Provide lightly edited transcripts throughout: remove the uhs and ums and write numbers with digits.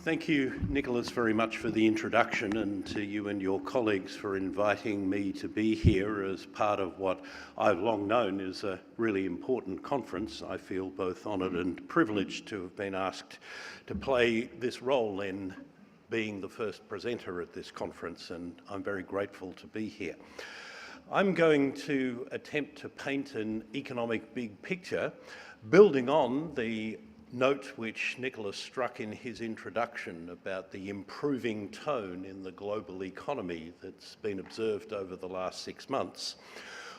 Thank you, Nicholas, very much for the introduction, and to you and your colleagues for inviting me to be here as part of what I've long known is a really important conference. I feel both honoured and privileged to have been asked to play this role in being the first presenter at this conference, and I'm very grateful to be here. I'm going to attempt to paint an economic big picture, building on the note which Nicholas struck in his introduction about the improving tone in the global economy that's been observed over the last 6 months.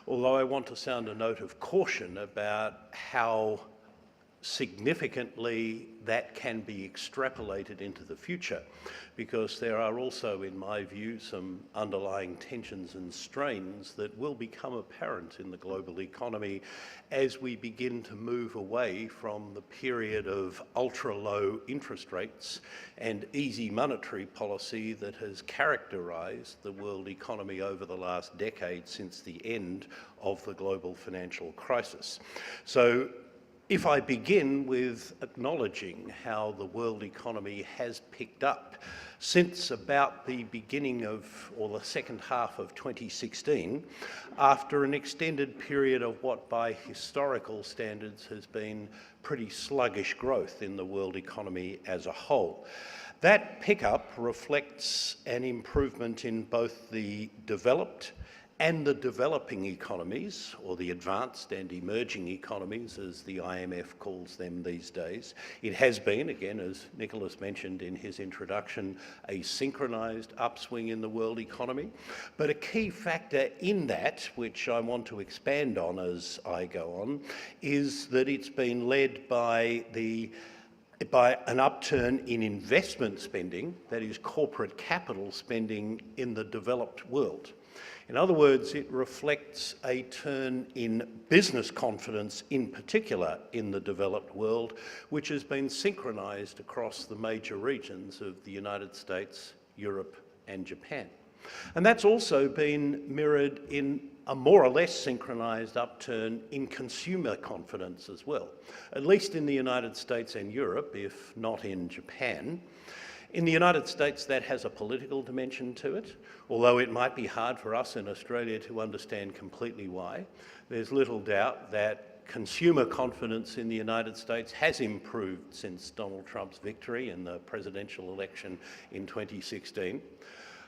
Although I want to sound a note of caution about how significantly that can be extrapolated into the future, because there are also, in my view, some underlying tensions and strains that will become apparent in the global economy as we begin to move away from the period of ultra-low interest rates and easy monetary policy that has characterised the world economy over the last decade since the end of the global financial crisis. So, if I begin with acknowledging how the world economy has picked up since about the beginning of, or the second half of 2016, after an extended period of what by historical standards has been pretty sluggish growth in the world economy as a whole. That pickup reflects an improvement in both the developed and the developing economies, or the advanced and emerging economies, as the IMF calls them these days. It has been, again, as Nicholas mentioned in his introduction, a synchronised upswing in the world economy. But a key factor in that, which I want to expand on as I go on, is that it's been led by an upturn in investment spending, that is corporate capital spending in the developed world. In other words, it reflects a turn in business confidence, in particular in the developed world, which has been synchronised across the major regions of the United States, Europe and Japan. And that's also been mirrored in a more or less synchronised upturn in consumer confidence as well, at least in the United States and Europe, if not in Japan. In the United States, that has a political dimension to it, although it might be hard for us in Australia to understand completely why. There's little doubt that consumer confidence in the United States has improved since Donald Trump's victory in the presidential election in 2016.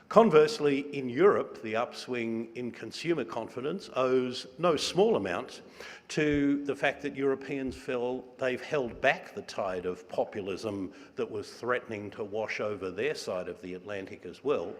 Conversely, in Europe, the upswing in consumer confidence owes no small amount to the fact that Europeans feel they've held back the tide of populism that was threatening to wash over their side of the Atlantic as well,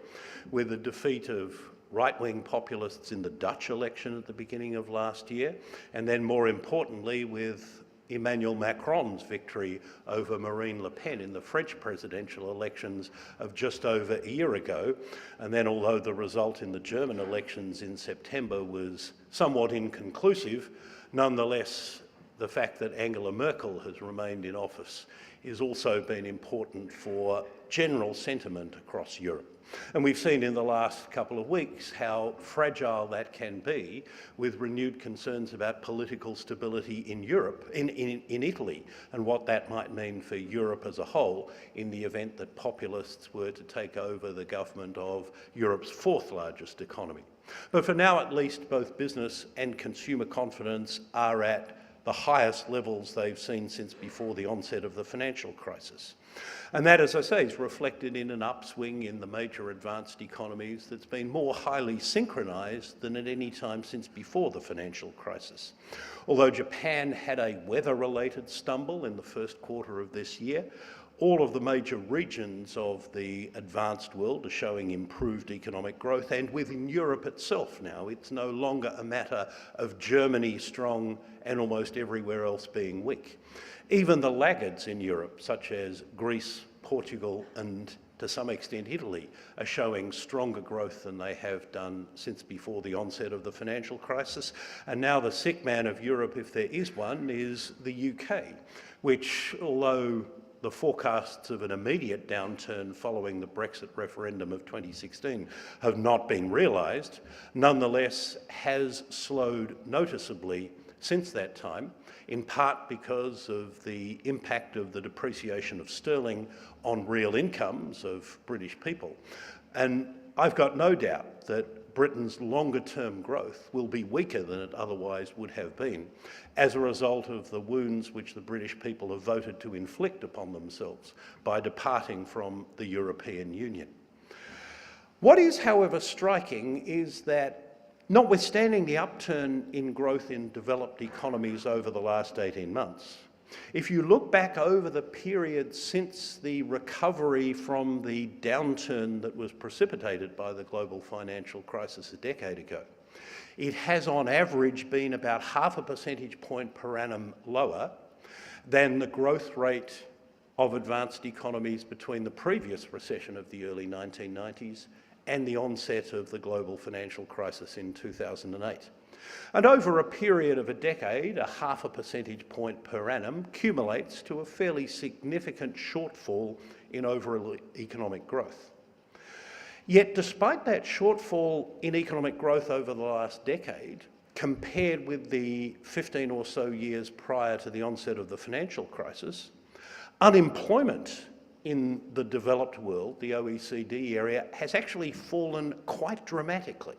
with the defeat of right-wing populists in the Dutch election at the beginning of last year, and then more importantly with Emmanuel Macron's victory over Marine Le Pen in the French presidential elections of just over a year ago. And then, although the result in the German elections in September was somewhat inconclusive, nonetheless, the fact that Angela Merkel has remained in office has also been important for general sentiment across Europe. And we've seen in the last couple of weeks how fragile that can be, with renewed concerns about political stability in Europe, in Italy, and what that might mean for Europe as a whole in the event that populists were to take over the government of Europe's fourth largest economy. But for now, at least, both business and consumer confidence are at the highest levels they've seen since before the onset of the financial crisis. And that, as I say, is reflected in an upswing in the major advanced economies that's been more highly synchronised than at any time since before the financial crisis. Although Japan had a weather-related stumble in the first quarter of this year, all of the major regions of the advanced world are showing improved economic growth, and within Europe itself now, it's no longer a matter of Germany strong and almost everywhere else being weak. Even the laggards in Europe, such as Greece, Portugal, and to some extent Italy, are showing stronger growth than they have done since before the onset of the financial crisis. And now the sick man of Europe, if there is one, is the UK, which, although the forecasts of an immediate downturn following the Brexit referendum of 2016 have not been realised, nonetheless has slowed noticeably since that time, in part because of the impact of the depreciation of sterling on real incomes of British people. And I've got no doubt that Britain's longer-term growth will be weaker than it otherwise would have been as a result of the wounds which the British people have voted to inflict upon themselves by departing from the European Union. What is, however, striking is that notwithstanding the upturn in growth in developed economies over the last 18 months, if you look back over the period since the recovery from the downturn that was precipitated by the global financial crisis a decade ago, it has on average been about 0.5 percentage point per annum lower than the growth rate of advanced economies between the previous recession of the early 1990s and the onset of the global financial crisis in 2008. And over a period of a decade, 0.5 percentage point per annum cumulates to a fairly significant shortfall in overall economic growth. Yet despite that shortfall in economic growth over the last decade, compared with the 15 or so years prior to the onset of the financial crisis, unemployment in the developed world, the OECD area, has actually fallen quite dramatically.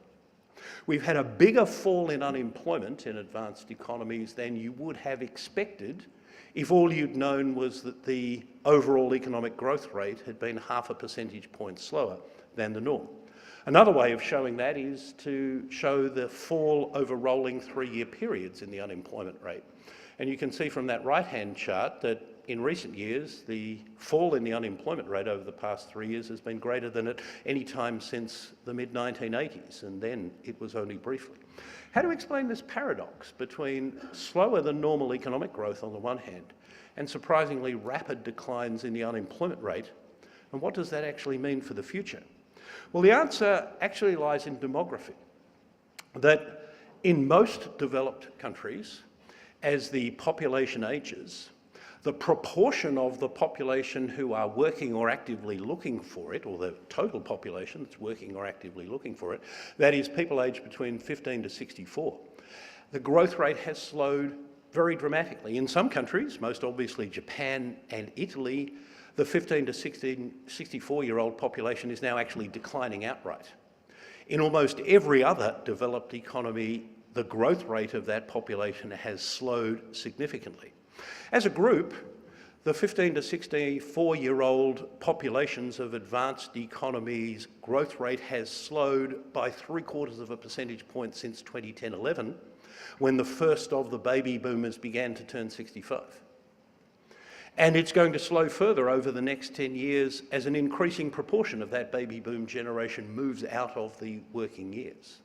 We've had a bigger fall in unemployment in advanced economies than you would have expected if all you'd known was that the overall economic growth rate had been 0.5 percentage point slower than the norm. Another way of showing that is to show the fall over rolling 3-year periods in the unemployment rate. And you can see from that right-hand chart that in recent years, the fall in the unemployment rate over the past 3 years has been greater than at any time since the mid-1980s, and then it was only briefly. How to explain this paradox between slower than normal economic growth on the one hand and surprisingly rapid declines in the unemployment rate, and what does that actually mean for the future? Well, the answer actually lies in demography, that in most developed countries, as the population ages, the proportion of the population who are working or actively looking for it, or the total population that's working or actively looking for it, that is people aged between 15 to 64, the growth rate has slowed very dramatically. In some countries, most obviously Japan and Italy, the 15 to 64-year-old population is now actually declining outright. In almost every other developed economy, the growth rate of that population has slowed significantly. As a group, the 15 to 64-year-old populations of advanced economies' growth rate has slowed by 0.75 percentage point since 2010-11, when the first of the baby boomers began to turn 65. And it's going to slow further over the next 10 years as an increasing proportion of that baby boom generation moves out of the working years.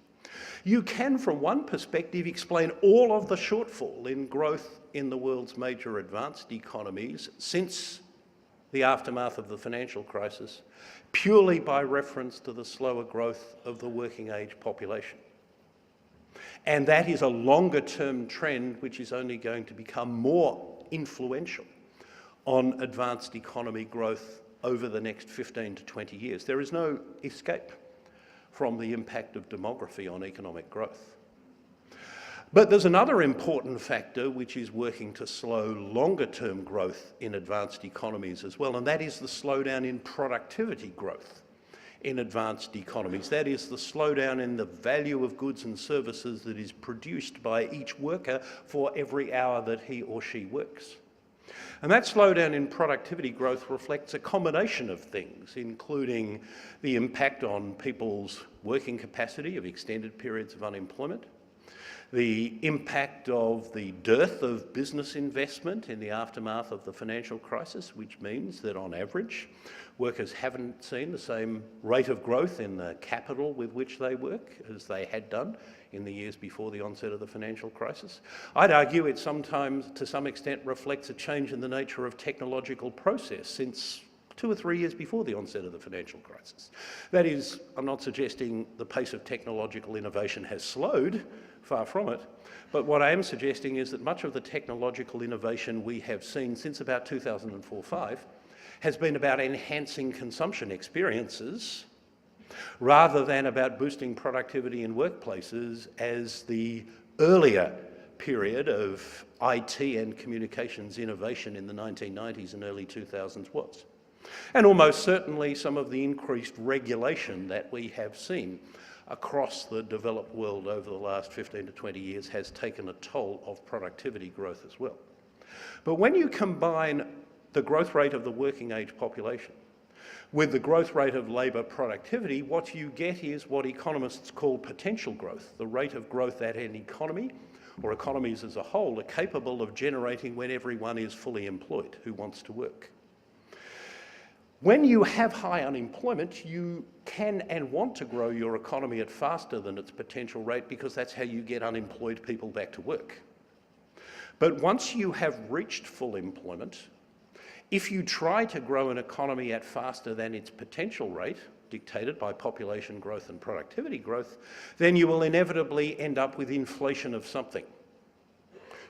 You can, from one perspective, explain all of the shortfall in growth in the world's major advanced economies since the aftermath of the financial crisis purely by reference to the slower growth of the working age population. And that is a longer-term trend which is only going to become more influential on advanced economy growth over the next 15 to 20 years. There is no escape from the impact of demography on economic growth. But there's another important factor which is working to slow longer-term growth in advanced economies as well, and that is the slowdown in productivity growth in advanced economies. That is the slowdown in the value of goods and services that is produced by each worker for every hour that he or she works. And that slowdown in productivity growth reflects a combination of things, including the impact on people's working capacity of extended periods of unemployment, the impact of the dearth of business investment in the aftermath of the financial crisis, which means that on average, workers haven't seen the same rate of growth in the capital with which they work as they had done in the years before the onset of the financial crisis. I'd argue it sometimes, to some extent, reflects a change in the nature of technological process since 2 or 3 years before the onset of the financial crisis. That is, I'm not suggesting the pace of technological innovation has slowed, far from it, but what I am suggesting is that much of the technological innovation we have seen since about 2004-05 has been about enhancing consumption experiences rather than about boosting productivity in workplaces as the earlier period of IT and communications innovation in the 1990s and early 2000s was. And almost certainly some of the increased regulation that we have seen across the developed world over the last 15 to 20 years has taken a toll of productivity growth as well. But when you combine the growth rate of the working age population with the growth rate of labour productivity, what you get is what economists call potential growth, the rate of growth that an economy or economies as a whole are capable of generating when everyone is fully employed who wants to work. When you have high unemployment, you can and want to grow your economy at faster than its potential rate because that's how you get unemployed people back to work. But once you have reached full employment, if you try to grow an economy at faster than its potential rate, dictated by population growth and productivity growth, then you will inevitably end up with inflation of something.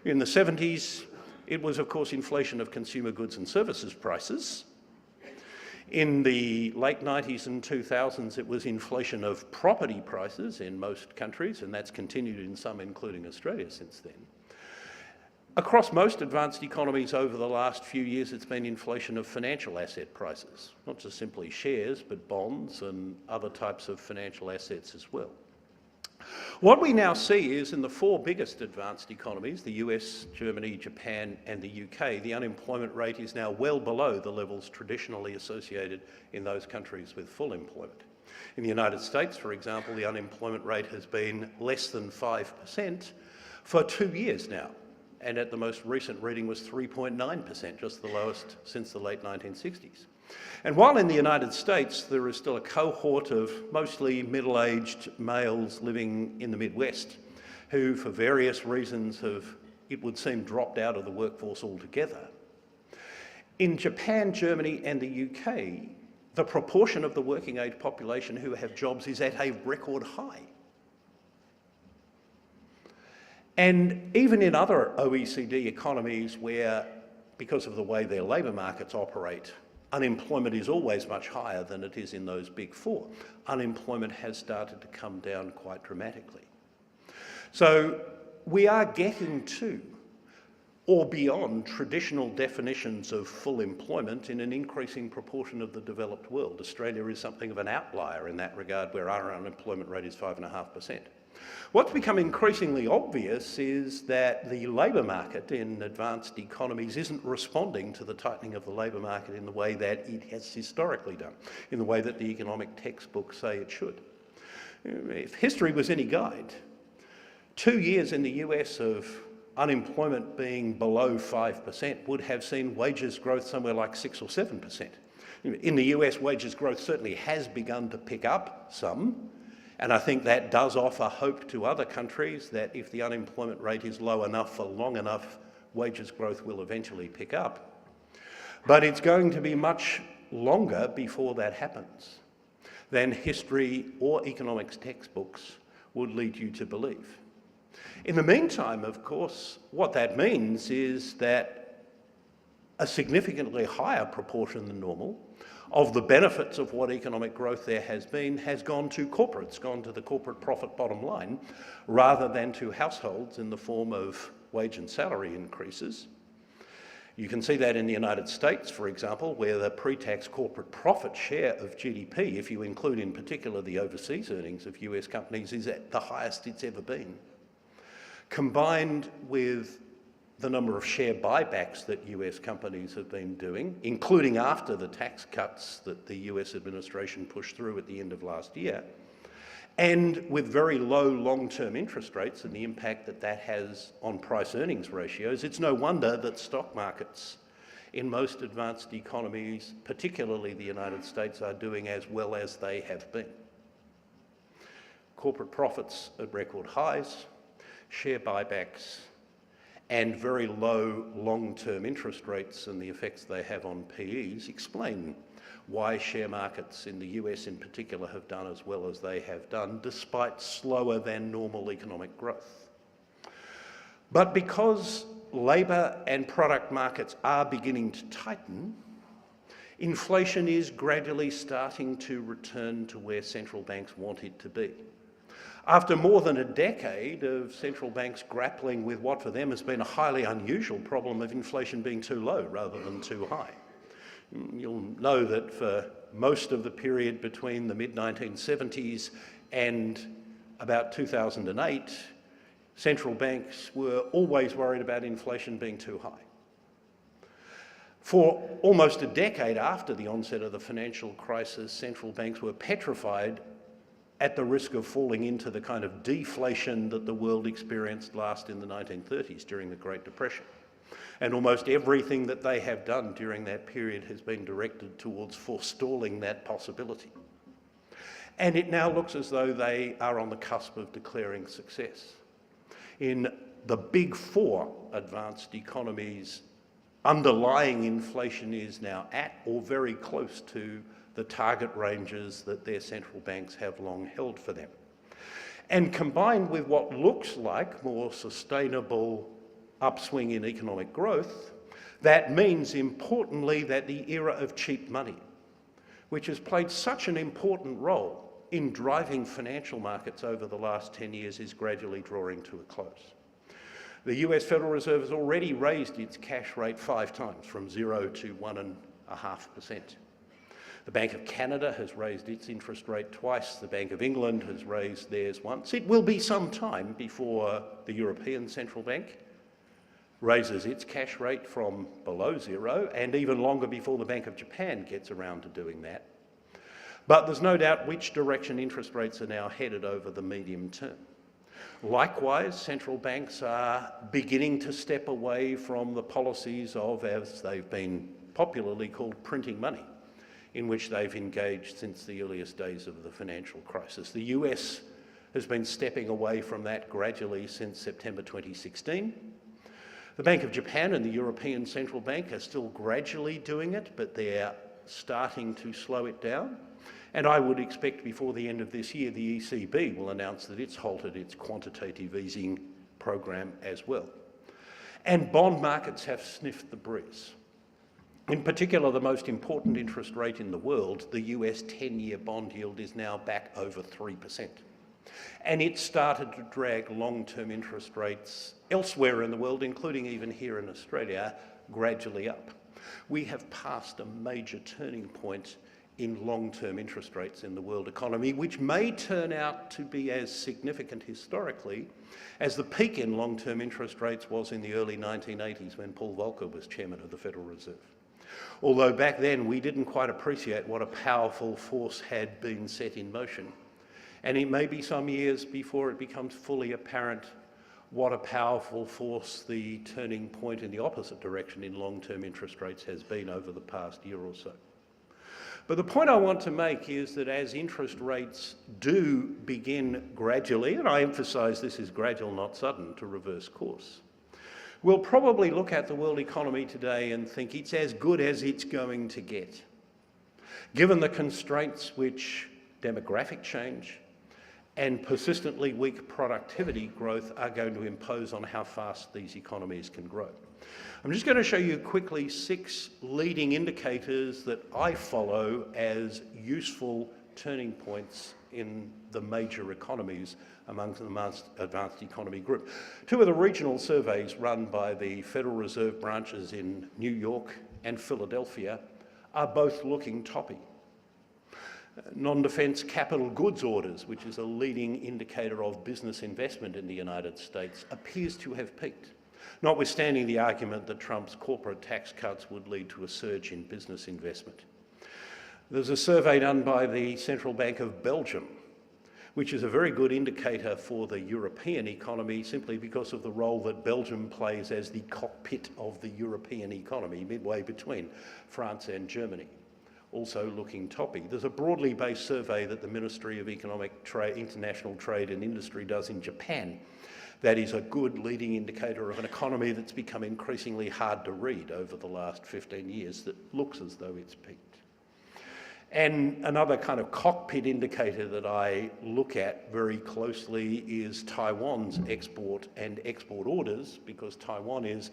In the 70s, it was, of course, inflation of consumer goods and services prices. In the late 90s and 2000s, it was inflation of property prices in most countries, and that's continued in some, including Australia, since then. Across most advanced economies over the last few years, it's been inflation of financial asset prices, not just simply shares, but bonds and other types of financial assets as well. What we now see is in the four biggest advanced economies, the US, Germany, Japan and the UK, the unemployment rate is now well below the levels traditionally associated in those countries with full employment. In the United States, for example, the unemployment rate has been less than 5% for 2 years now. And at the most recent reading was 3.9%, just the lowest since the late 1960s. And while in the United States there is still a cohort of mostly middle-aged males living in the Midwest who, for various reasons, have, it would seem, dropped out of the workforce altogether, in Japan, Germany and the UK, the proportion of the working age population who have jobs is at a record high. And even in other OECD economies where, because of the way their labour markets operate, unemployment is always much higher than it is in those big four, unemployment has started to come down quite dramatically. So we are getting to or beyond traditional definitions of full employment in an increasing proportion of the developed world. Australia is something of an outlier in that regard, where our unemployment rate is 5.5%. What's become increasingly obvious is that the labour market in advanced economies isn't responding to the tightening of the labour market in the way that it has historically done, in the way that the economic textbooks say it should. If history was any guide, 2 years in the US of unemployment being below 5% would have seen wages growth somewhere like 6 or 7%. In the US, wages growth certainly has begun to pick up some, and I think that does offer hope to other countries that if the unemployment rate is low enough for long enough, wages growth will eventually pick up. But it's going to be much longer before that happens than history or economics textbooks would lead you to believe. In the meantime, of course, what that means is that a significantly higher proportion than normal of the benefits of what economic growth there has been has gone to corporates, gone to the corporate profit bottom line, rather than to households in the form of wage and salary increases. You can see that in the United States, for example, where the pre-tax corporate profit share of GDP, if you include in particular the overseas earnings of US companies, is at the highest it's ever been. Combined with the number of share buybacks that US companies have been doing, including after the tax cuts that the US administration pushed through at the end of last year, and with very low long-term interest rates and the impact that that has on price-earnings ratios, it's no wonder that stock markets in most advanced economies, particularly the United States, are doing as well as they have been. Corporate profits at record highs, share buybacks, and very low long-term interest rates and the effects they have on PEs explain why share markets in the US in particular have done as well as they have done, despite slower than normal economic growth. But because labour and product markets are beginning to tighten, inflation is gradually starting to return to where central banks want it to be. After more than a decade of central banks grappling with what for them has been a highly unusual problem of inflation being too low rather than too high. You'll know that for most of the period between the mid-1970s and about 2008, central banks were always worried about inflation being too high. For almost a decade after the onset of the financial crisis, central banks were petrified at the risk of falling into the kind of deflation that the world experienced last in the 1930s during the Great Depression. And almost everything that they have done during that period has been directed towards forestalling that possibility. And it now looks as though they are on the cusp of declaring success. In the big four advanced economies, underlying inflation is now at or very close to the target ranges that their central banks have long held for them. And combined with what looks like more sustainable upswing in economic growth, that means importantly that the era of cheap money, which has played such an important role in driving financial markets over the last 10 years, is gradually drawing to a close. The US Federal Reserve has already raised its cash rate 5 times, from 0 to 1.5%. The Bank of Canada has raised its interest rate twice. The Bank of England has raised theirs once. It will be some time before the European Central Bank raises its cash rate from below 0, and even longer before the Bank of Japan gets around to doing that. But there's no doubt which direction interest rates are now headed over the medium term. Likewise, central banks are beginning to step away from the policies of, as they've been popularly called, printing money, in which they've engaged since the earliest days of the financial crisis. The US has been stepping away from that gradually since September 2016. The Bank of Japan and the European Central Bank are still gradually doing it, but they're starting to slow it down. And I would expect before the end of this year, the ECB will announce that it's halted its quantitative easing program as well. And bond markets have sniffed the breeze. In particular, the most important interest rate in the world, the US 10-year bond yield, is now back over 3%. And it started to drag long-term interest rates elsewhere in the world, including even here in Australia, gradually up. We have passed a major turning point in long-term interest rates in the world economy, which may turn out to be as significant historically as the peak in long-term interest rates was in the early 1980s when Paul Volcker was chairman of the Federal Reserve. Although back then we didn't quite appreciate what a powerful force had been set in motion. And it may be some years before it becomes fully apparent what a powerful force the turning point in the opposite direction in long-term interest rates has been over the past year or so. But the point I want to make is that as interest rates do begin gradually, and I emphasise this is gradual, not sudden, to reverse course, we'll probably look at the world economy today and think it's as good as it's going to get, given the constraints which demographic change and persistently weak productivity growth are going to impose on how fast these economies can grow. I'm just going to show you quickly 6 leading indicators that I follow as useful turning points in the major economies amongst the advanced economy group. 2 of the regional surveys run by the Federal Reserve branches in New York and Philadelphia are both looking toppy. Non-defence capital goods orders, which is a leading indicator of business investment in the United States, appears to have peaked, notwithstanding the argument that Trump's corporate tax cuts would lead to a surge in business investment. There's a survey done by the Central Bank of Belgium, which is a very good indicator for the European economy simply because of the role that Belgium plays as the cockpit of the European economy, midway between France and Germany, also looking toppy. There's a broadly based survey that the Ministry of International Trade and Industry does in Japan that is a good leading indicator of an economy that's become increasingly hard to read over the last 15 years that looks as though it's peaked. And another kind of cockpit indicator that I look at very closely is Taiwan's export and export orders, because Taiwan is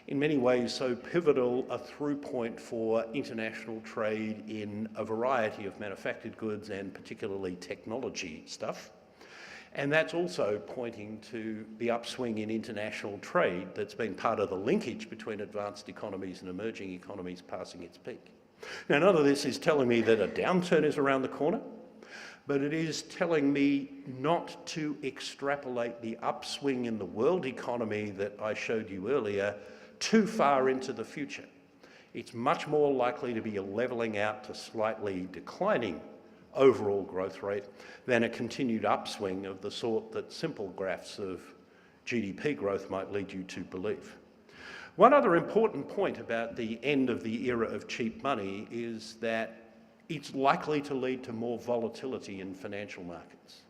in many ways so pivotal a through point for international trade in a variety of manufactured goods and particularly technology stuff. And that's also pointing to the upswing in international trade that's been part of the linkage between advanced economies and emerging economies passing its peak. Now, none of this is telling me that a downturn is around the corner, but it is telling me not to extrapolate the upswing in the world economy that I showed you earlier too far into the future. It's much more likely to be a levelling out to slightly declining overall growth rate than a continued upswing of the sort that simple graphs of GDP growth might lead you to believe. One other important point about the end of the era of cheap money is that it's likely to lead to more volatility in financial markets.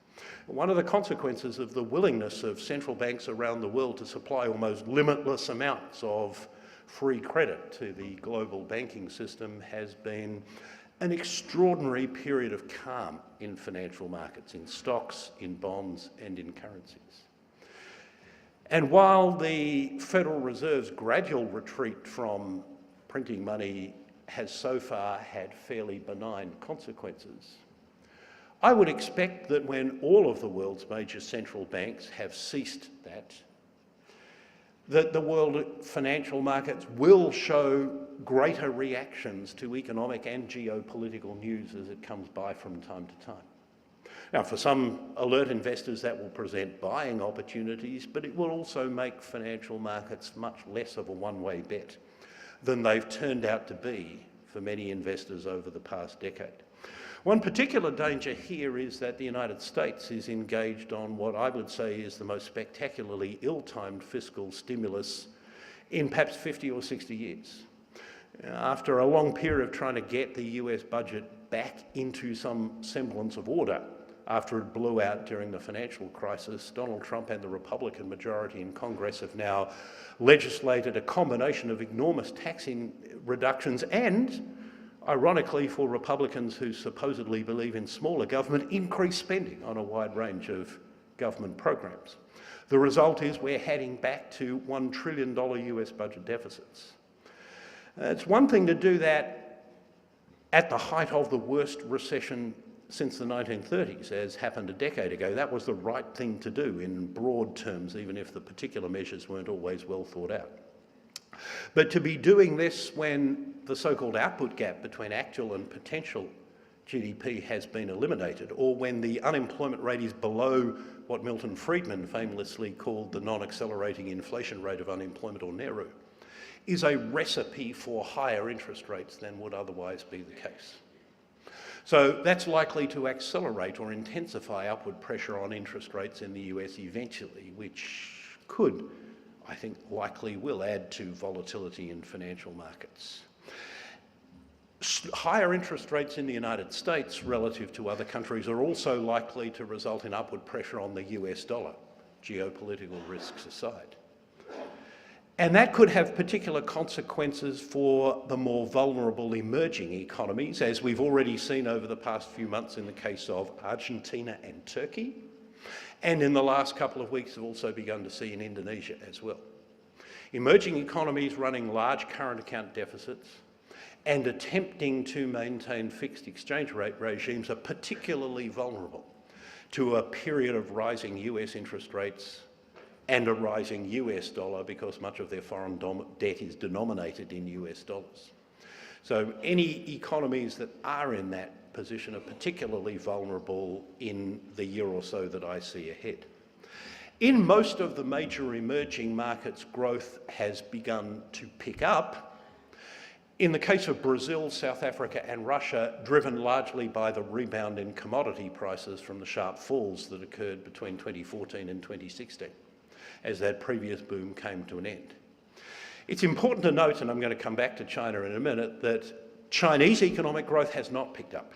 One of the consequences of the willingness of central banks around the world to supply almost limitless amounts of free credit to the global banking system has been an extraordinary period of calm in financial markets, in stocks, in bonds, and in currencies. And while the Federal Reserve's gradual retreat from printing money has so far had fairly benign consequences, I would expect that when all of the world's major central banks have ceased that the world financial markets will show greater reactions to economic and geopolitical news as it comes by from time to time. Now, for some alert investors, that will present buying opportunities, but it will also make financial markets much less of a one-way bet than they've turned out to be for many investors over the past decade. One particular danger here is that the United States is engaged on what I would say is the most spectacularly ill-timed fiscal stimulus in perhaps 50 or 60 years. After a long period of trying to get the US budget back into some semblance of order after it blew out during the financial crisis, Donald Trump and the Republican majority in Congress have now legislated a combination of enormous tax reductions and, ironically for Republicans who supposedly believe in smaller government, increased spending on a wide range of government programs. The result is we're heading back to $1 trillion US budget deficits. It's one thing to do that at the height of the worst recession since the 1930s, as happened a decade ago. That was the right thing to do in broad terms, even if the particular measures weren't always well thought out. But to be doing this when the so-called output gap between actual and potential GDP has been eliminated, or when the unemployment rate is below what Milton Friedman famously called the non-accelerating inflation rate of unemployment, or NERU, is a recipe for higher interest rates than would otherwise be the case. So that's likely to accelerate or intensify upward pressure on interest rates in the US eventually, which could, I think, likely will add to volatility in financial markets. Higher interest rates in the United States relative to other countries are also likely to result in upward pressure on the US dollar, geopolitical risks aside. And that could have particular consequences for the more vulnerable emerging economies, as we've already seen over the past few months in the case of Argentina and Turkey, and in the last couple of weeks have also begun to see in Indonesia as well. Emerging economies running large current account deficits and attempting to maintain fixed exchange rate regimes are particularly vulnerable to a period of rising US interest rates and a rising US dollar, because much of their foreign debt is denominated in US dollars. So any economies that are in that position are particularly vulnerable in the year or so that I see ahead. In most of the major emerging markets, growth has begun to pick up. In the case of Brazil, South Africa and Russia, driven largely by the rebound in commodity prices from the sharp falls that occurred between 2014 and 2016, as that previous boom came to an end. It's important to note, and I'm going to come back to China in a minute, that Chinese economic growth has not picked up.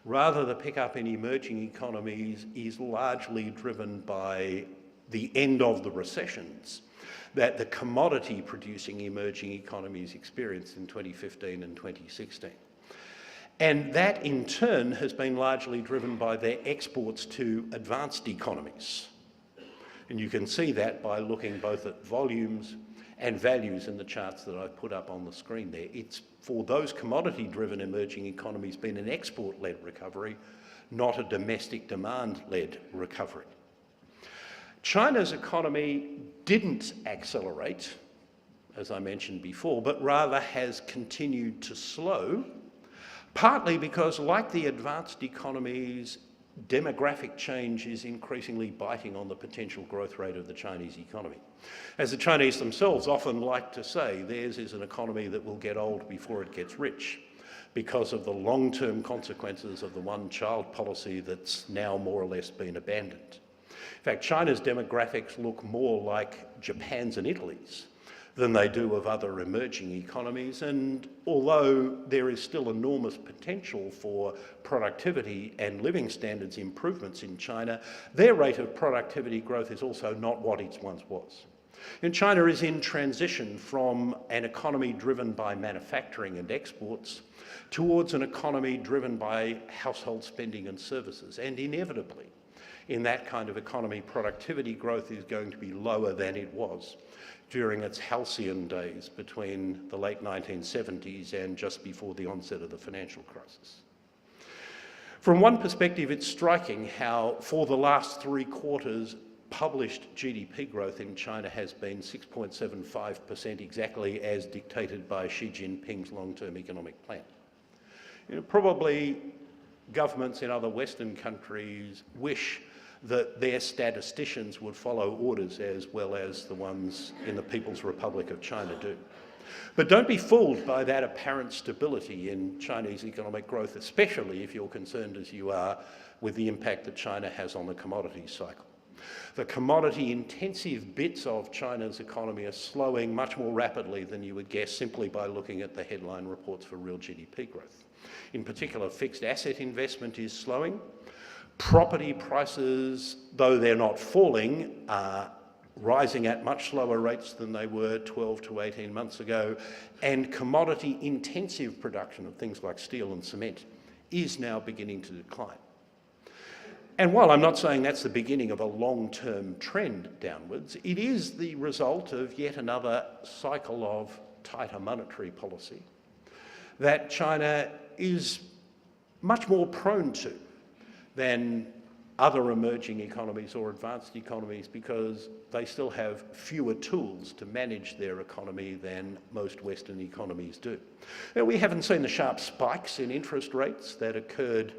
Rather, the pickup in emerging economies is largely driven by the end of the recessions that the commodity-producing emerging economies experienced in 2015 and 2016. And that, in turn, has been largely driven by their exports to advanced economies. And you can see that by looking both at volumes and values in the charts that I've put up on the screen there. It's, for those commodity-driven emerging economies, been an export-led recovery, not a domestic demand-led recovery. China's economy didn't accelerate, as I mentioned before, but rather has continued to slow, partly because, like the advanced economies, demographic change is increasingly biting on the potential growth rate of the Chinese economy. As the Chinese themselves often like to say, theirs is an economy that will get old before it gets rich, because of the long-term consequences of the one-child policy that's now more or less been abandoned. In fact, China's demographics look more like Japan's and Italy's than they do of other emerging economies, and although there is still enormous potential for productivity and living standards improvements in China, their rate of productivity growth is also not what it once was. And China is in transition from an economy driven by manufacturing and exports towards an economy driven by household spending and services, and inevitably, in that kind of economy, productivity growth is going to be lower than it was during its halcyon days between the late 1970s and just before the onset of the financial crisis. From one perspective, it's striking how, for the last 3 quarters, published GDP growth in China has been 6.75%, exactly as dictated by Xi Jinping's long-term economic plan. Probably governments in other Western countries wish that their statisticians would follow orders as well as the ones in the People's Republic of China do. But don't be fooled by that apparent stability in Chinese economic growth, especially if you're concerned as you are with the impact that China has on the commodities cycle. The commodity-intensive bits of China's economy are slowing much more rapidly than you would guess simply by looking at the headline reports for real GDP growth. In particular, fixed asset investment is slowing. Property prices, though they're not falling, are rising at much slower rates than they were 12 to 18 months ago, and commodity-intensive production of things like steel and cement is now beginning to decline. And while I'm not saying that's the beginning of a long-term trend downwards, it is the result of yet another cycle of tighter monetary policy that China is much more prone to than other emerging economies or advanced economies, because they still have fewer tools to manage their economy than most Western economies do. Now, we haven't seen the sharp spikes in interest rates that occurred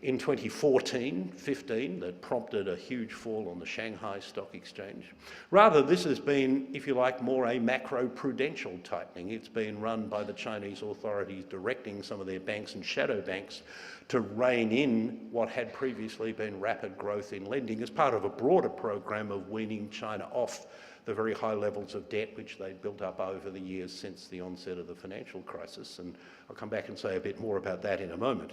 in 2014-15 that prompted a huge fall on the Shanghai Stock Exchange. Rather, this has been, if you like, more a macro-prudential tightening. It's been run by the Chinese authorities directing some of their banks and shadow banks to rein in what had previously been rapid growth in lending as part of a broader program of weaning China off the very high levels of debt which they'd built up over the years since the onset of the financial crisis. And I'll come back and say a bit more about that in a moment.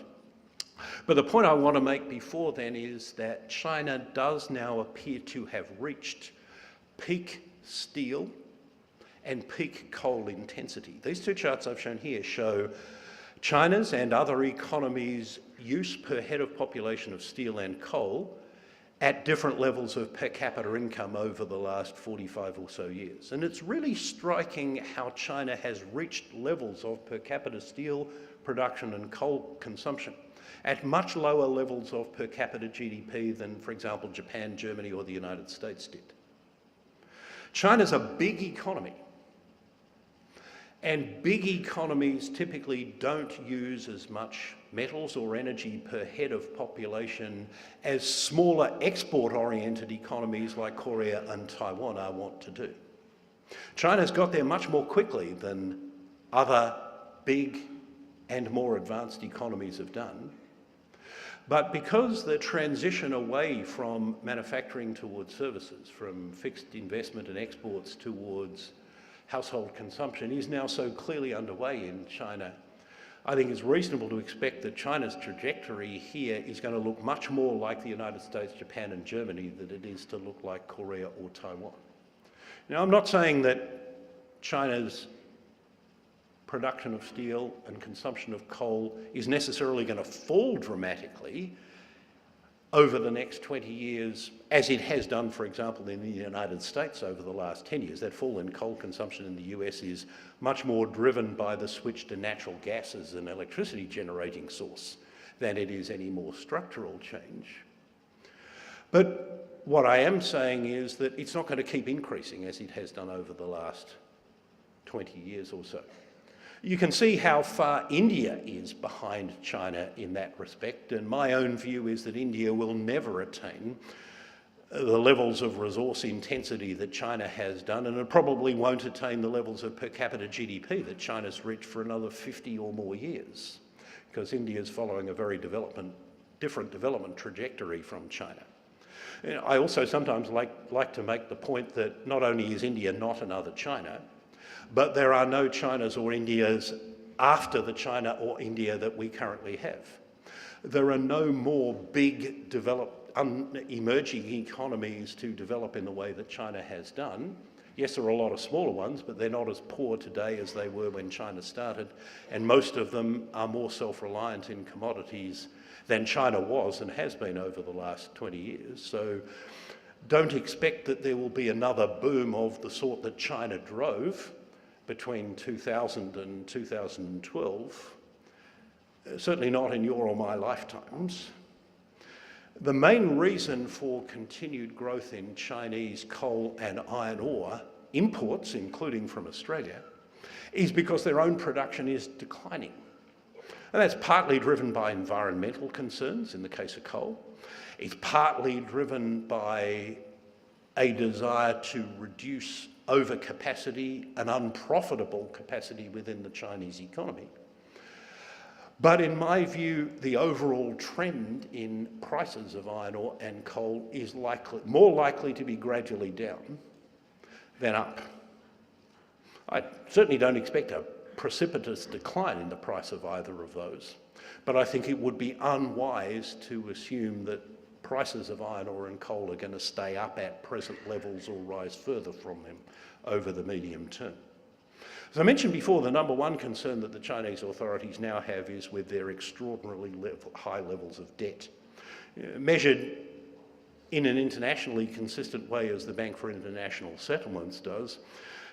But the point I want to make before then is that China does now appear to have reached peak steel and peak coal intensity. These two charts I've shown here show China's and other economies' use per head of population of steel and coal at different levels of per capita income over the last 45 or so years. And it's really striking how China has reached levels of per capita steel production and coal consumption at much lower levels of per capita GDP than, for example, Japan, Germany, or the United States did. China's a big economy, and big economies typically don't use as much metals or energy per head of population as smaller export-oriented economies like Korea and Taiwan are wont to do. China's got there much more quickly than other big and more advanced economies have done. But because the transition away from manufacturing towards services, from fixed investment and exports towards household consumption is now so clearly underway in China, I think it's reasonable to expect that China's trajectory here is going to look much more like the United States, Japan and Germany than it is to look like Korea or Taiwan. Now, I'm not saying that China's production of steel and consumption of coal is necessarily going to fall dramatically over the next 20 years, as it has done, for example, in the United States over the last 10 years. That fall in coal consumption in the US is much more driven by the switch to natural gas as an electricity generating source than it is any more structural change. But what I am saying is that it's not going to keep increasing as it has done over the last 20 years or so. You can see how far India is behind China in that respect, and my own view is that India will never attain the levels of resource intensity that China has done, and it probably won't attain the levels of per capita GDP that China's reached for another 50 or more years, because India is following a very different development trajectory from China. I also sometimes like to make the point that not only is India not another China, but there are no Chinas or Indias after the China or India that we currently have. There are no more big emerging economies to develop in the way that China has done. Yes, there are a lot of smaller ones, but they're not as poor today as they were when China started, and most of them are more self-reliant in commodities than China was and has been over the last 20 years. So don't expect that there will be another boom of the sort that China drove between 2000 and 2012, certainly not in your or my lifetimes. The main reason for continued growth in Chinese coal and iron ore imports, including from Australia, is because their own production is declining. And that's partly driven by environmental concerns in the case of coal. It's partly driven by a desire to reduce overcapacity and unprofitable capacity within the Chinese economy. But in my view, the overall trend in prices of iron ore and coal is more likely to be gradually down than up. I certainly don't expect a precipitous decline in the price of either of those, but I think it would be unwise to assume that prices of iron ore and coal are going to stay up at present levels or rise further from them over the medium term. As I mentioned before, the number one concern that the Chinese authorities now have is with their extraordinarily high levels of debt. Measured in an internationally consistent way as the Bank for International Settlements does,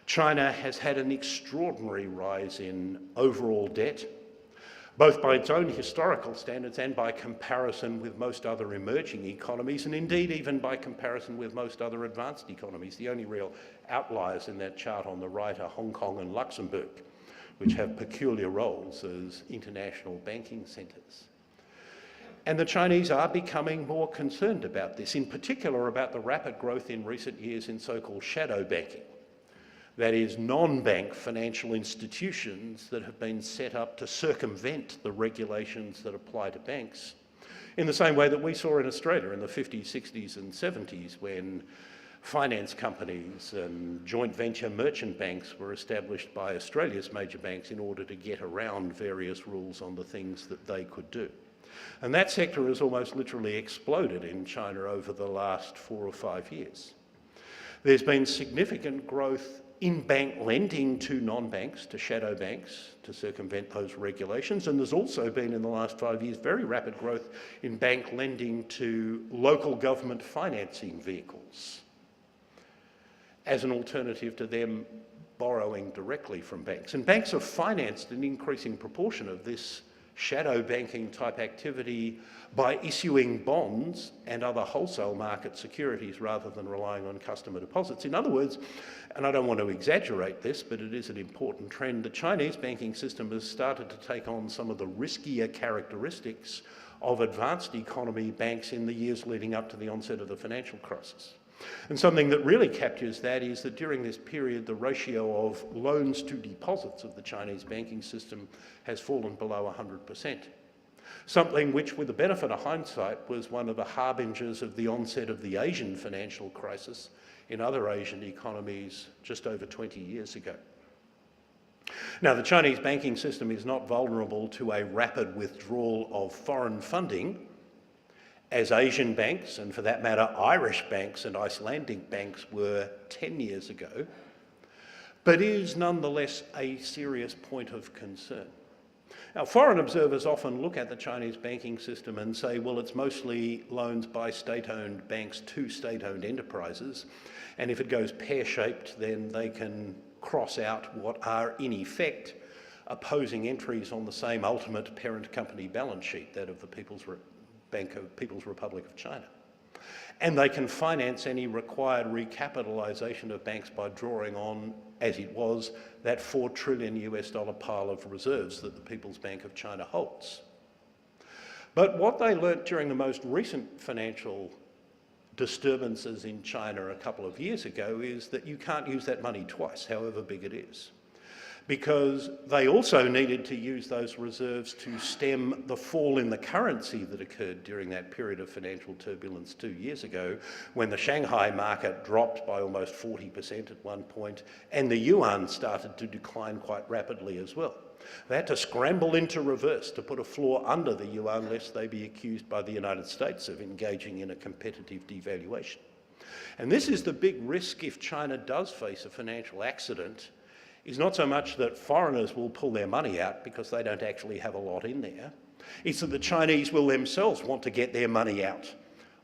China has had an extraordinary rise in overall debt, both by its own historical standards and by comparison with most other emerging economies, and indeed even by comparison with most other advanced economies. The only real outliers in that chart on the right are Hong Kong and Luxembourg, which have peculiar roles as international banking centres. And the Chinese are becoming more concerned about this, in particular about the rapid growth in recent years in so-called shadow banking. That is, non-bank financial institutions that have been set up to circumvent the regulations that apply to banks, in the same way that we saw in Australia in the 50s, 60s and 70s, when finance companies and joint venture merchant banks were established by Australia's major banks in order to get around various rules on the things that they could do. And that sector has almost literally exploded in China over the last 4 or 5 years. There's been significant growth in bank lending to non-banks, to shadow banks, to circumvent those regulations. And there's also been, in the last 5 years, very rapid growth in bank lending to local government financing vehicles as an alternative to them borrowing directly from banks. And banks have financed an increasing proportion of this shadow banking type activity by issuing bonds and other wholesale market securities rather than relying on customer deposits. In other words, and I don't want to exaggerate this, but it is an important trend, the Chinese banking system has started to take on some of the riskier characteristics of advanced economy banks in the years leading up to the onset of the financial crisis. And something that really captures that is that during this period, the ratio of loans to deposits of the Chinese banking system has fallen below 100%. Something which, with the benefit of hindsight, was one of the harbingers of the onset of the Asian financial crisis in other Asian economies just over 20 years ago. Now, the Chinese banking system is not vulnerable to a rapid withdrawal of foreign funding, as Asian banks, and for that matter, Irish banks and Icelandic banks were 10 years ago, but is nonetheless a serious point of concern. Now, foreign observers often look at the Chinese banking system and say, well, it's mostly loans by state-owned banks to state-owned enterprises, and if it goes pear-shaped, then they can cross out what are, in effect, opposing entries on the same ultimate parent company balance sheet, that of the People's Republic of China. And they can finance any required recapitalisation of banks by drawing on, as it was, that $4 trillion pile of reserves that the People's Bank of China holds. But what they learnt during the most recent financial disturbances in China a couple of years ago is that you can't use that money twice, however big it is, because they also needed to use those reserves to stem the fall in the currency that occurred during that period of financial turbulence 2 years ago, when the Shanghai market dropped by almost 40% at one point, and the yuan started to decline quite rapidly as well. They had to scramble into reverse to put a floor under the yuan lest they be accused by the United States of engaging in a competitive devaluation. And this is the big risk if China does face a financial accident, is not so much that foreigners will pull their money out because they don't actually have a lot in there. It's that the Chinese will themselves want to get their money out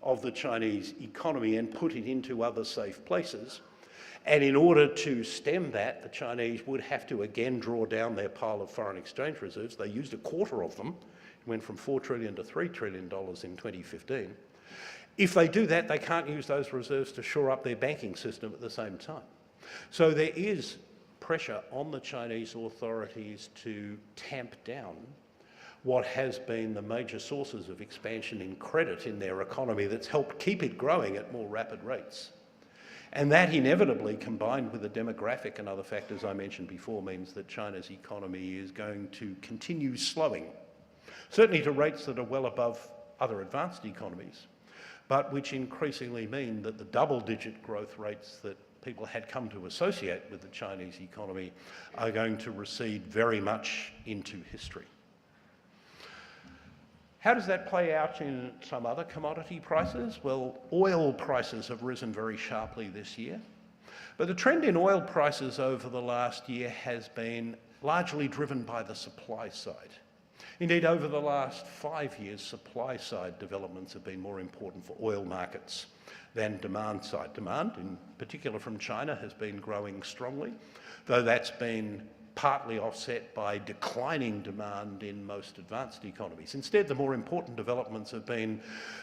of the Chinese economy and put it into other safe places. And in order to stem that, the Chinese would have to again draw down their pile of foreign exchange reserves. They used a quarter of them. It went from $4 trillion to $3 trillion in 2015. If they do that, they can't use those reserves to shore up their banking system at the same time. So there is pressure on the Chinese authorities to tamp down what has been the major sources of expansion in credit in their economy that's helped keep it growing at more rapid rates. And that inevitably, combined with the demographic and other factors I mentioned before, means that China's economy is going to continue slowing, certainly to rates that are well above other advanced economies, but which increasingly mean that the double-digit growth rates that people had come to associate with the Chinese economy are going to recede very much into history. How does that play out in some other commodity prices? Well, oil prices have risen very sharply this year, but the trend in oil prices over the last year has been largely driven by the supply side. Indeed, over the last 5 years, supply side developments have been more important for oil markets than demand side. Demand, in particular from China, has been growing strongly, though that's been partly offset by declining demand in most advanced economies. Instead, the more important developments have been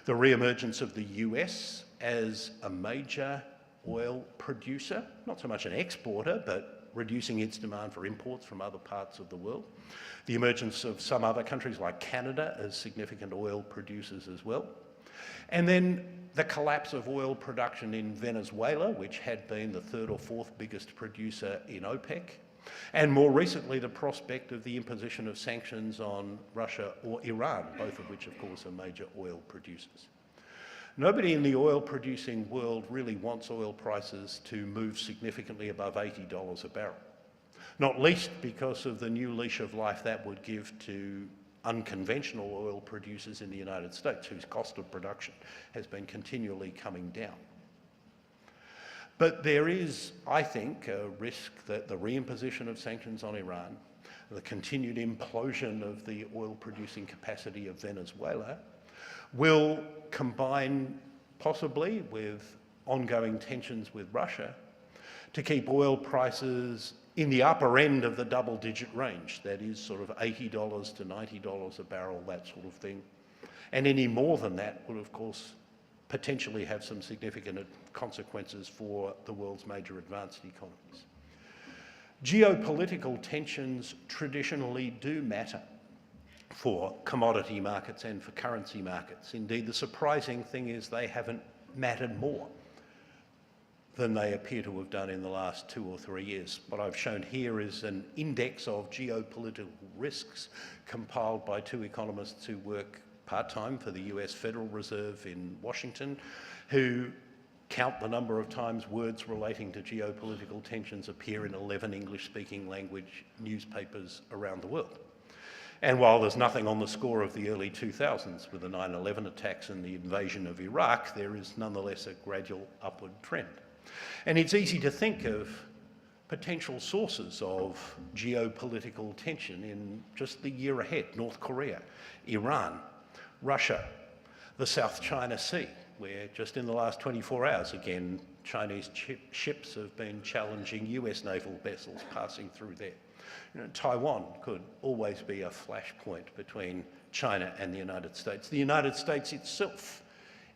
the re-emergence of the US as a major oil producer, not so much an exporter, but reducing its demand for imports from other parts of the world. The emergence of some other countries like Canada as significant oil producers as well. And then the collapse of oil production in Venezuela, which had been the third or fourth biggest producer in OPEC. And more recently, the prospect of the imposition of sanctions on Russia or Iran, both of which, of course, are major oil producers. Nobody in the oil-producing world really wants oil prices to move significantly above $80 a barrel, not least because of the new leash of life that would give to unconventional oil producers in the United States, whose cost of production has been continually coming down. But there is, I think, a risk that the reimposition of sanctions on Iran, the continued implosion of the oil-producing capacity of Venezuela, will combine possibly with ongoing tensions with Russia to keep oil prices in the upper end of the double-digit range, that is sort of $80 to $90 a barrel, that sort of thing. And any more than that would, of course, potentially have some significant consequences for the world's major advanced economies. Geopolitical tensions traditionally do matter for commodity markets and for currency markets. Indeed, the surprising thing is they haven't mattered more than they appear to have done in the last 2 or 3 years. What I've shown here is an index of geopolitical risks compiled by 2 economists who work part-time for the US Federal Reserve in Washington, who count the number of times words relating to geopolitical tensions appear in 11 English-speaking language newspapers around the world. And while there's nothing on the score of the early 2000s with the 9/11 attacks and the invasion of Iraq, there is nonetheless a gradual upward trend. And it's easy to think of potential sources of geopolitical tension in just the year ahead: North Korea, Iran, Russia, the South China Sea, where just in the last 24 hours, again, Chinese ships have been challenging US naval vessels passing through there. Taiwan could always be a flashpoint between China and the United States. The United States itself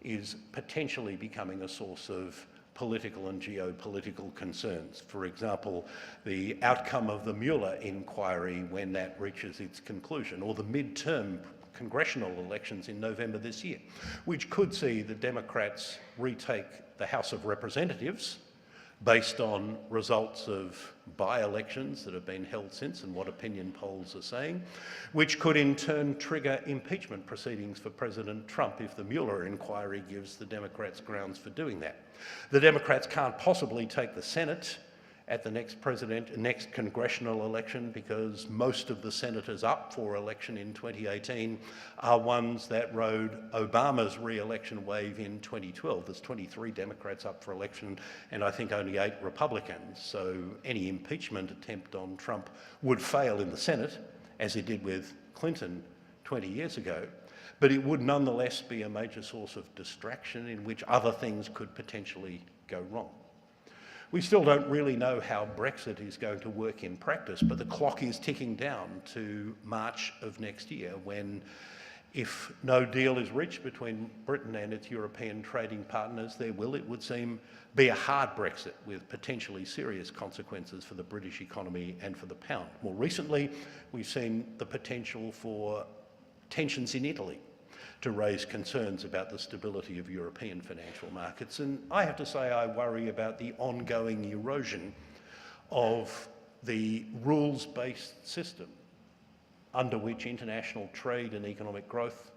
is potentially becoming a source of political and geopolitical concerns. For example, the outcome of the Mueller inquiry when that reaches its conclusion, or the midterm congressional elections in November this year, which could see the Democrats retake the House of Representatives based on results of by-elections that have been held since and what opinion polls are saying, which could in turn trigger impeachment proceedings for President Trump if the Mueller inquiry gives the Democrats grounds for doing that. The Democrats can't possibly take the Senate at the next congressional election because most of the senators up for election in 2018 are ones that rode Obama's re-election wave in 2012. There's 23 Democrats up for election and I think only 8 Republicans. So any impeachment attempt on Trump would fail in the Senate, as it did with Clinton 20 years ago. But it would nonetheless be a major source of distraction in which other things could potentially go wrong. We still don't really know how Brexit is going to work in practice, but the clock is ticking down to March of next year when, if no deal is reached between Britain and its European trading partners, there will, it would seem, be a hard Brexit with potentially serious consequences for the British economy and for the pound. More recently, we've seen the potential for tensions in Italy to raise concerns about the stability of European financial markets. And I have to say I worry about the ongoing erosion of the rules-based system under which international trade and economic growth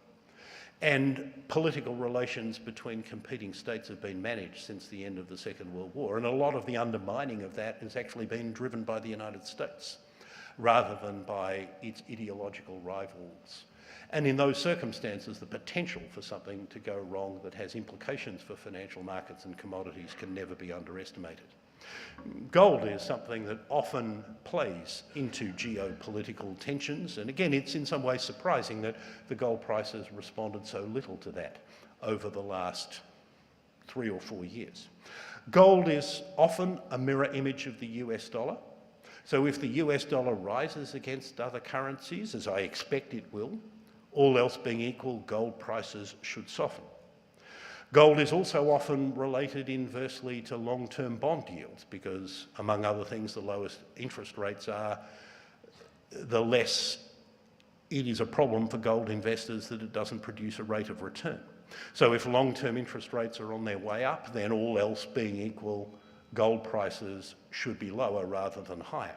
and political relations between competing states have been managed since the end of the Second World War. And a lot of the undermining of that has actually been driven by the United States rather than by its ideological rivals. And in those circumstances, the potential for something to go wrong that has implications for financial markets and commodities can never be underestimated. Gold is something that often plays into geopolitical tensions, and again, it's in some ways surprising that the gold price has responded so little to that over the last 3 or 4 years. Gold is often a mirror image of the US dollar. So if the US dollar rises against other currencies, as I expect it will, all else being equal, gold prices should soften. Gold is also often related inversely to long-term bond yields because, among other things, the lowest interest rates are, the less it is a problem for gold investors that it doesn't produce a rate of return. So if long-term interest rates are on their way up, then all else being equal, gold prices should be lower rather than higher.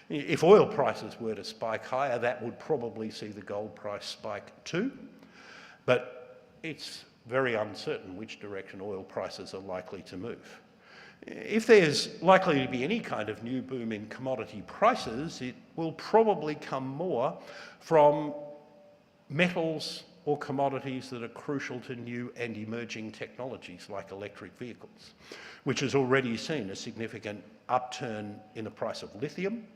If oil prices were to spike higher, that would probably see the gold price spike too, but it's very uncertain which direction oil prices are likely to move. If there's likely to be any kind of new boom in commodity prices, it will probably come more from metals or commodities that are crucial to new and emerging technologies like electric vehicles, which has already seen a significant upturn in the price of lithium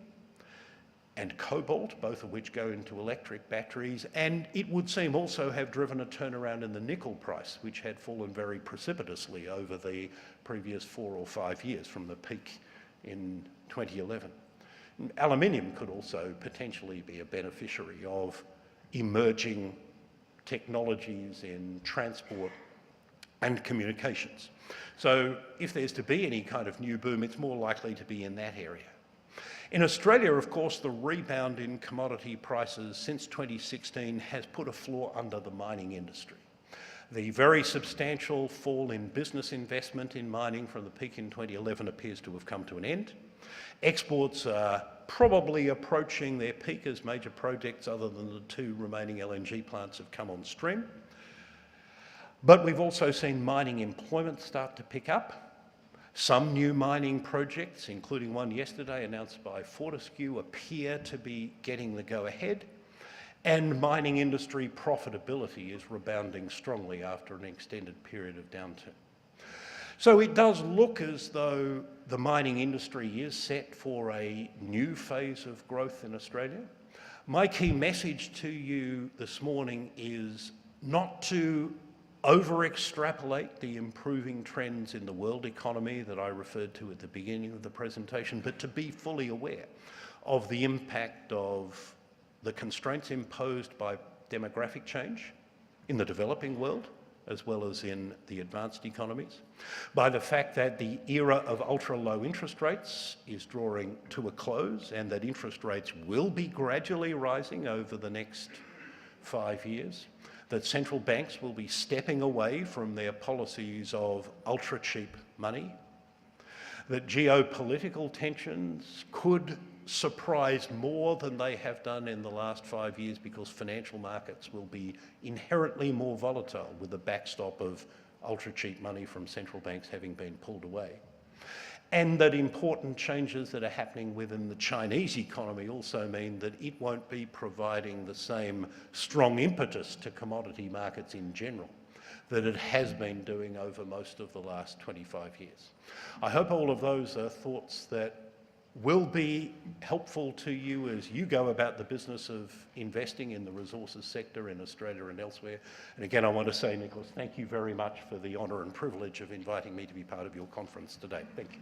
and cobalt, both of which go into electric batteries, and it would seem also have driven a turnaround in the nickel price, which had fallen very precipitously over the previous 4 or 5 years from the peak in 2011. Aluminium could also potentially be a beneficiary of emerging technologies in transport and communications. So if there's to be any kind of new boom, it's more likely to be in that area. In Australia, of course, the rebound in commodity prices since 2016 has put a floor under the mining industry. The very substantial fall in business investment in mining from the peak in 2011 appears to have come to an end. Exports are probably approaching their peak as major projects other than the 2 remaining LNG plants have come on stream. But we've also seen mining employment start to pick up. Some new mining projects, including one yesterday announced by Fortescue, appear to be getting the go-ahead, and mining industry profitability is rebounding strongly after an extended period of downturn. So it does look as though the mining industry is set for a new phase of growth in Australia. My key message to you this morning is not to over-extrapolate the improving trends in the world economy that I referred to at the beginning of the presentation, but to be fully aware of the impact of the constraints imposed by demographic change in the developing world, as well as in the advanced economies, by the fact that the era of ultra-low interest rates is drawing to a close and that interest rates will be gradually rising over the next 5 years, that central banks will be stepping away from their policies of ultra-cheap money, that geopolitical tensions could surprise more than they have done in the last 5 years because financial markets will be inherently more volatile with the backstop of ultra-cheap money from central banks having been pulled away. And that important changes that are happening within the Chinese economy also mean that it won't be providing the same strong impetus to commodity markets in general that it has been doing over most of the last 25 years. I hope all of those are thoughts that will be helpful to you as you go about the business of investing in the resources sector in Australia and elsewhere. And again, I want to say, Nicholas, thank you very much for the honour and privilege of inviting me to be part of your conference today. Thank you.